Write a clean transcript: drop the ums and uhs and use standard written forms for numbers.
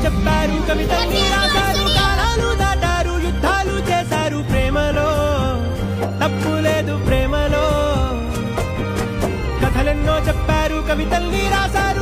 చెప్పారు, కవితల్ని రాశారు, కాలాలు దాటారు, యుద్ధాలు చేశారు ప్రేమలో, తప్పు లేదు ప్రేమలో. కథలెన్నో చెప్పారు, కవితల్ని రాశారు.